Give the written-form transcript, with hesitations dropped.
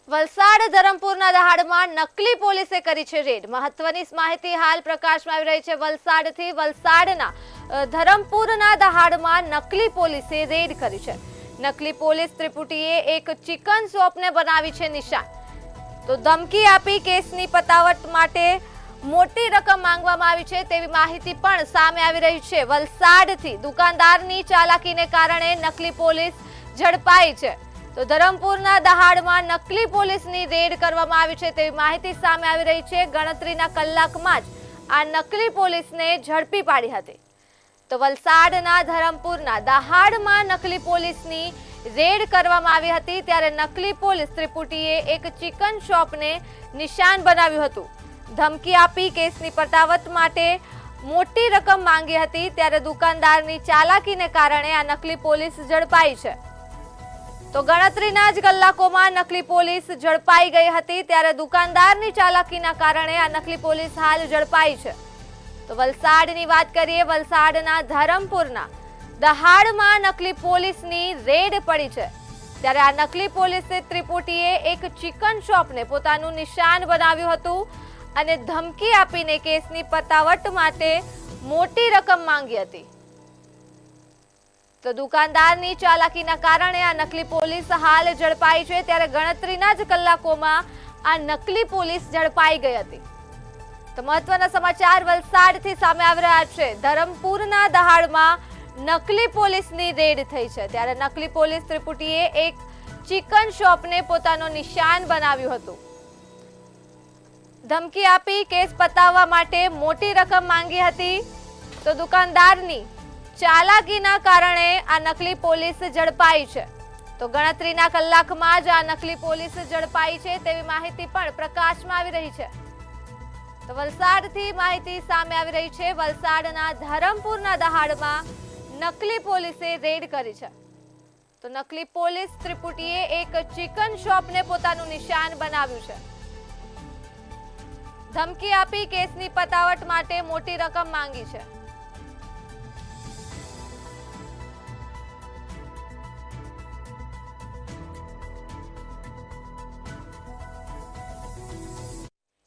વલસાડ ધરમપુરના દહાડમાં નકલી પોલીસે કરી છે રેડ। મહત્વની માહિતી હાલ પ્રકાશમાં આવી રહી છે વલસાડથી। વલસાડના ધરમપુરના દહાડમાં નકલી પોલીસે રેડ કરી છે। નકલી પોલીસ ત્રિપુટીએ એક ચિકન શોપને બનાવી છે નિશાન। તો ધમકી આપી કેસની પતાવટ માટે મોટી રકમ માંગવામાં આવી છે તેવી માહિતી પણ સામે આવી રહી છે। વલસાડથી દુકાનદારની ચાલાકીને કારણે નકલી પોલીસ ઝડપાઈ છે। તો ધરમપુરના દહાડમાં નકલી પોલીસની રેડ કરવામાં આવી છે તેવી માહિતી સામે આવી રહી છે। ગણતરીના કલાકમાં જ આ નકલી પોલીસને ઝડપી પાડી હતી। તો વલસાડના ધરમપુરના દહાડમાં નકલી પોલીસની રેડ કરવામાં આવી હતી ત્યારે નકલી પોલીસ ત્રિપુટીએ એક ચિકન શોપને નિશાન બનાવ્યું હતું। ધમકી આપી કેસની પતાવટ માટે મોટી રકમ માંગી હતી ત્યારે દુકાનદારની ચાલાકીને કારણે આ નકલી પોલીસ ઝડપાઈ છે। તો ગણતરીના જ કલાકોમાં નકલી પોલીસ ઝડપાઈ ગઈ હતી ત્યારે દુકાનદારની ચાલાકીના કારણે આ નકલી પોલીસ હાલ ઝડપાઈ છે। તો વલસાડની વાત કરીએ, વલસાડના ધરમપુરના દહાડમાં નકલી પોલીસની રેડ પડી છે ત્યારે આ નકલી પોલીસે ત્રિપુટીએ એક ચિકન શોપને પોતાનું નિશાન બનાવ્યું હતું અને ધમકી આપીને કેસની પતાવટ માટે મોટી રકમ માંગી હતી। તો દુકાનદારની ચાલાકીના કારણે આ નકલી પોલીસ હાલ ઝડપાઈ છે ત્યારે ગણતરીના જ કલાકોમાં આ નકલી પોલીસ ઝડપાઈ ગઈ હતી। તો મહત્વના સમાચાર વલસાડથી સામે આવી રહ્યા છે। ધરમપુરના દહાડમાં નકલી પોલીસની રેડ થઈ છે ત્યારે નકલી પોલીસ ત્રિપુટીએ એક ચિકન શોપને પોતાનું નિશાન બનાવ્યું હતું। ધમકી આપી કેસ પતાવવા માટે મોટી રકમ માંગી હતી। તો દુકાનદારની ચાલાકીના કારણે આ નકલી પોલીસ ઝડપાઈ છે। તો ગણતરીના કલાકમાં જ આ નકલી પોલીસ ઝડપાઈ છે તેવી માહિતી પણ પ્રકાશમાં આવી રહી છે। તો વલસાડથી માહિતી સામે આવી રહી છે। વલસાડના ધરમપુરના દહાડમાં નકલી પોલીસે રેડ કરી છે। તો નકલી પોલીસ ત્રિપુટીએ એક ચિકન શોપને પોતાનું નિશાન બનાવ્યું છે। ધમકી આપી કેસની પતાવટ માટે મોટી રકમ માંગી છે।